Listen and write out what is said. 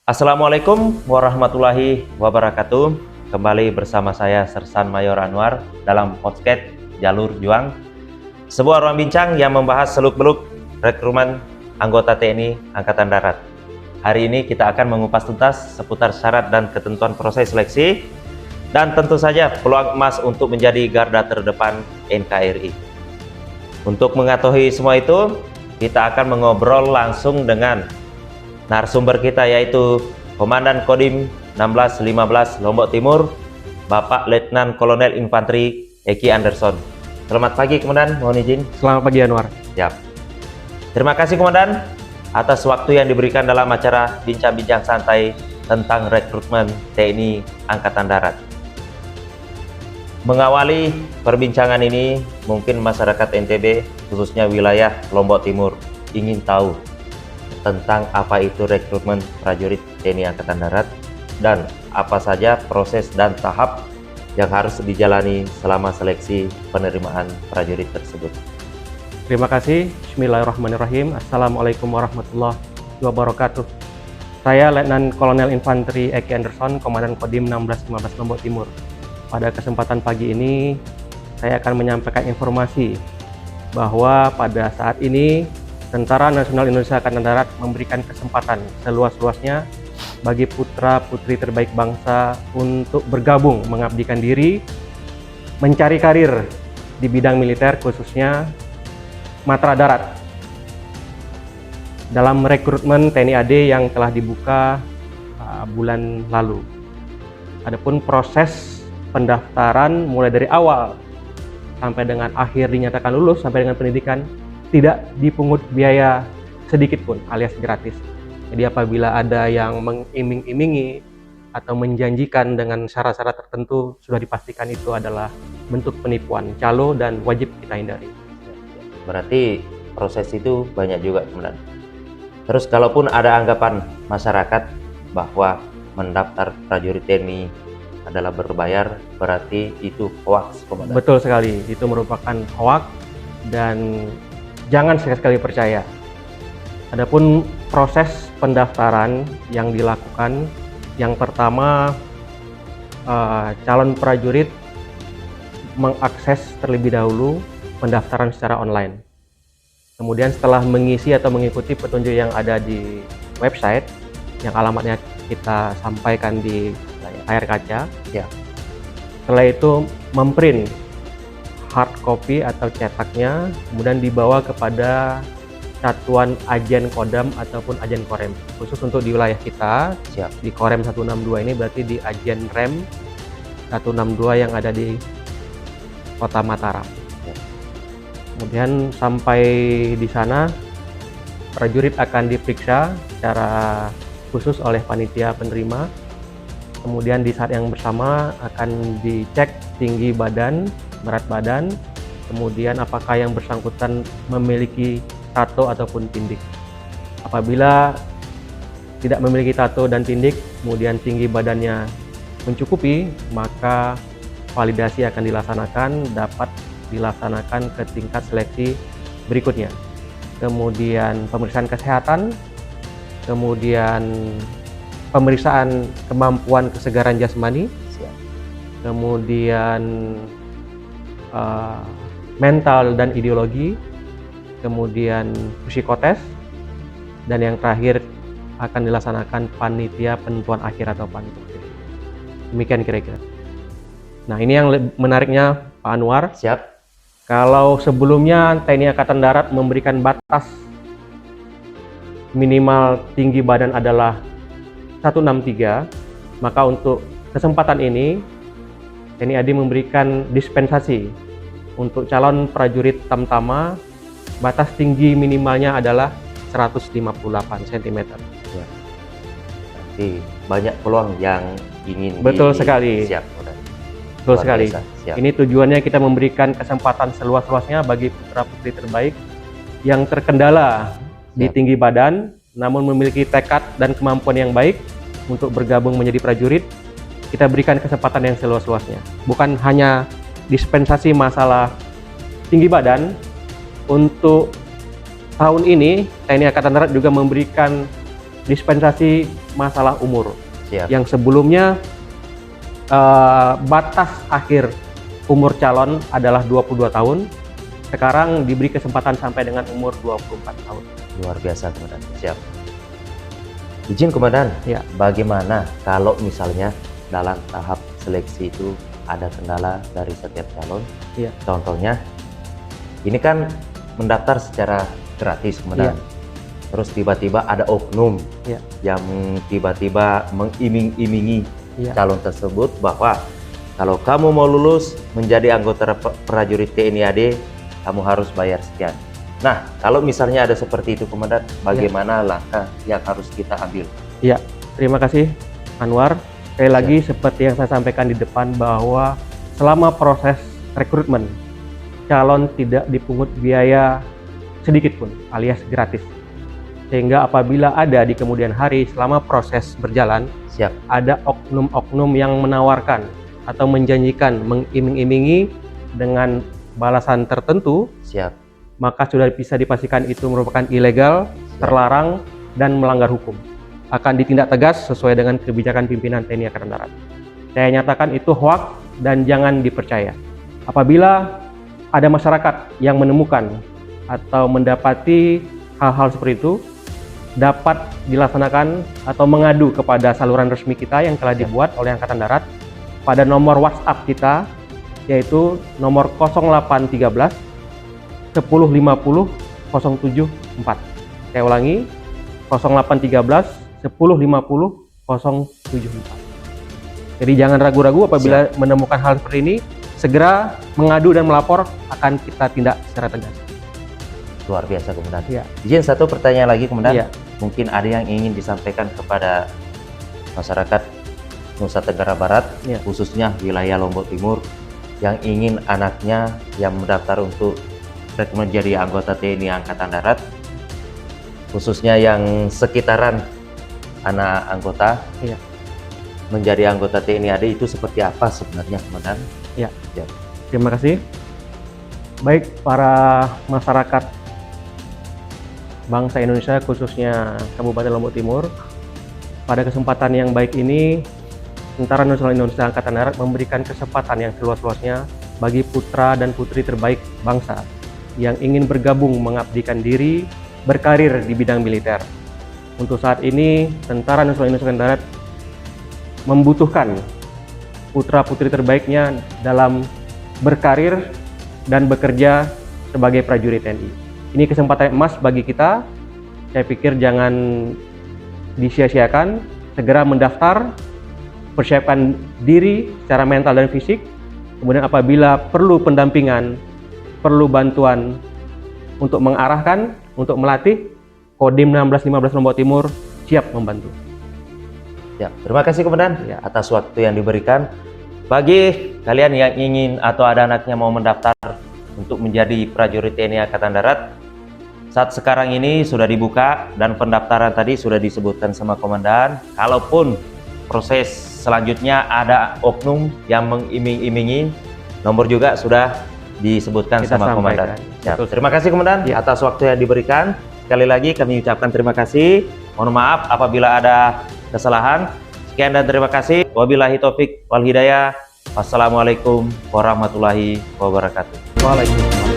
Assalamualaikum warahmatullahi wabarakatuh. Kembali bersama saya Sersan Mayor Anwar dalam podcast Jalur Juang, sebuah ruang bincang yang membahas seluk-beluk rekrutmen anggota TNI Angkatan Darat. Hari ini kita akan mengupas tuntas seputar syarat dan ketentuan proses seleksi dan tentu saja peluang emas untuk menjadi garda terdepan NKRI. Untuk mengetahui semua itu, kita akan mengobrol langsung dengan narasumber kita, yaitu Komandan Kodim 1615 Lombok Timur, Bapak Letnan Kolonel Infanteri Eki Anderson. Selamat pagi Komandan, mohon izin. Selamat pagi Anwar. Siap. Terima kasih Komandan atas waktu yang diberikan dalam acara bincang-bincang santai tentang rekrutmen TNI Angkatan Darat. Mengawali perbincangan ini, mungkin masyarakat NTB, khususnya wilayah Lombok Timur, ingin tahu tentang apa itu rekrutmen prajurit TNI Angkatan Darat dan apa saja proses dan tahap yang harus dijalani selama seleksi penerimaan prajurit tersebut. Terima kasih. Bismillahirrahmanirrahim. Assalamualaikum warahmatullahi wabarakatuh. Saya Letnan Kolonel Infanteri Eki Anderson, Komandan Kodim 1615 Lombok Timur. Pada kesempatan pagi ini, saya akan menyampaikan informasi bahwa pada saat ini Tentara Nasional Indonesia Angkatan Darat memberikan kesempatan seluas-luasnya bagi putra-putri terbaik bangsa untuk bergabung mengabdikan diri, mencari karir di bidang militer, khususnya Matra Darat, dalam rekrutmen TNI AD yang telah dibuka bulan lalu. Adapun proses pendaftaran mulai dari awal sampai dengan akhir dinyatakan lulus sampai dengan pendidikan tidak dipungut biaya sedikit pun, alias gratis. Jadi apabila ada yang mengiming-imingi atau menjanjikan dengan syarat-syarat tertentu, sudah dipastikan itu adalah bentuk penipuan, calo, dan wajib kita hindari. Berarti proses itu banyak juga Komandan. Terus kalaupun ada anggapan masyarakat bahwa mendaftar prajurit TNI adalah berbayar, berarti itu hoax Komandan. Betul sekali, itu merupakan hoax dan jangan sekali-sekali percaya. Adapun proses pendaftaran yang dilakukan, yang pertama calon prajurit mengakses terlebih dahulu pendaftaran secara online. Kemudian setelah mengisi atau mengikuti petunjuk yang ada di website, yang alamatnya kita sampaikan di layar kaca, Ya. setelah itu memprint hard copy atau cetaknya, kemudian dibawa kepada satuan ajen Kodam ataupun ajen Korem. Khusus untuk di wilayah kita, Siap. di Korem 162 ini berarti di ajen Rem 162 yang ada di Kota Mataram. Ya. Kemudian sampai di sana, prajurit akan diperiksa secara khusus oleh panitia penerima. Kemudian di saat yang bersama akan dicek tinggi badan, berat badan, kemudian apakah yang bersangkutan memiliki tato ataupun tindik. Apabila tidak memiliki tato dan tindik, kemudian tinggi badannya mencukupi, maka validasi akan dilaksanakan, dapat dilaksanakan ke tingkat seleksi berikutnya. Kemudian pemeriksaan kesehatan, kemudian pemeriksaan kemampuan kesegaran jasmani, Siap. kemudian mental dan ideologi, kemudian psikotes, dan yang terakhir akan dilaksanakan panitia penentuan akhir atau panitia. Demikian kira-kira. Nah, ini yang menariknya Pak Anwar. Siap. Kalau sebelumnya TNI Angkatan Darat memberikan batas minimal tinggi badan adalah 163, maka untuk kesempatan ini TNI AD memberikan dispensasi untuk calon prajurit tamtama. Batas tinggi minimalnya adalah 158 cm. Ya. Berarti banyak peluang yang ingin. Betul sekali. Siap. Betul sekali. Siap. Ini tujuannya kita memberikan kesempatan seluas-luasnya bagi putra-putri terbaik yang terkendala di Siap. tinggi badan, namun memiliki tekad dan kemampuan yang baik untuk bergabung menjadi prajurit. Kita berikan kesempatan yang seluas-luasnya. Bukan hanya dispensasi masalah tinggi badan, untuk tahun ini TNI Angkatan Darat juga memberikan dispensasi masalah umur. Siap. Yang sebelumnya batas akhir umur calon adalah 22 tahun, sekarang diberi kesempatan sampai dengan umur 24 tahun. Luar biasa Komandan. Siap. Izin Komandan, Ya. bagaimana kalau misalnya dalam tahap seleksi itu ada kendala dari setiap calon? Ya. Contohnya, ini kan mendaftar secara gratis Komandan. Ya. Terus tiba-tiba ada oknum Ya. yang tiba-tiba mengiming-imingi Ya. calon tersebut bahwa kalau kamu mau lulus menjadi anggota prajurit TNI AD, kamu harus bayar sekian. Nah, kalau misalnya ada seperti itu Komandan, bagaimana langkah yang harus kita ambil? Ya, terima kasih Anwar. Sekali lagi seperti yang saya sampaikan di depan bahwa selama proses rekrutmen, calon tidak dipungut biaya sedikit pun alias gratis. Sehingga apabila ada di kemudian hari selama proses berjalan, Siap. ada oknum-oknum yang menawarkan atau menjanjikan, mengiming-imingi dengan balasan tertentu, Siap. maka sudah bisa dipastikan itu merupakan ilegal, terlarang, dan melanggar hukum. Akan ditindak tegas sesuai dengan kebijakan pimpinan TNI Angkatan Darat. Saya nyatakan itu hoaks dan jangan dipercaya. Apabila ada masyarakat yang menemukan atau mendapati hal-hal seperti itu, dapat dilaksanakan atau mengadu kepada saluran resmi kita yang telah dibuat oleh Angkatan Darat pada nomor WhatsApp kita, yaitu nomor 0813 1050 074. Saya ulangi, 0813 1050 074. Jadi jangan ragu-ragu apabila menemukan hal seperti ini, segera mengadu dan melapor, akan kita tindak secara tegas. Luar biasa Komandan. Ya. Izin satu pertanyaan lagi Komandan. Ya. Mungkin ada yang ingin disampaikan kepada masyarakat Nusa Tenggara Barat, Ya. khususnya wilayah Lombok Timur, yang ingin anaknya yang mendaftar untuk menjadi anggota TNI Angkatan Darat, khususnya yang sekitaran anak anggota Ya. menjadi anggota TNI AD, itu seperti apa sebenarnya Komandan? Ya. Terima kasih. Baik para masyarakat bangsa Indonesia, khususnya Kabupaten Lombok Timur, pada kesempatan yang baik ini, Tentara Nasional Indonesia Angkatan Darat memberikan kesempatan yang seluas-luasnya bagi putra dan putri terbaik bangsa yang ingin bergabung mengabdikan diri, berkarir di bidang militer. Untuk saat ini, Tentara Nasional Indonesia Angkatan Darat membutuhkan putra-putri terbaiknya dalam berkarir dan bekerja sebagai prajurit TNI. Ini kesempatan emas bagi kita. Saya pikir jangan disia-siakan, segera mendaftar, persiapkan diri secara mental dan fisik. Kemudian apabila perlu pendampingan, perlu bantuan untuk mengarahkan, untuk melatih, Kodim 1615 Lombok Timur siap membantu. Ya, terima kasih Komandan Ya. atas waktu yang diberikan. Bagi kalian yang ingin atau ada anaknya mau mendaftar untuk menjadi prajurit TNI Angkatan Darat, saat sekarang ini sudah dibuka dan pendaftaran tadi sudah disebutkan sama Komandan. Kalaupun proses selanjutnya ada oknum yang mengiming-imingi, nomor juga sudah disebutkan Kita sama Komandan. sampaikan. Ya, Betul. terima kasih Komandan Ya. atas waktu yang diberikan. Sekali lagi kami ucapkan terima kasih. Mohon maaf apabila ada kesalahan. Sekian dan terima kasih. Wabillahi taufik wal hidayah. Wassalamualaikum warahmatullahi wabarakatuh. Waalaikumsalam.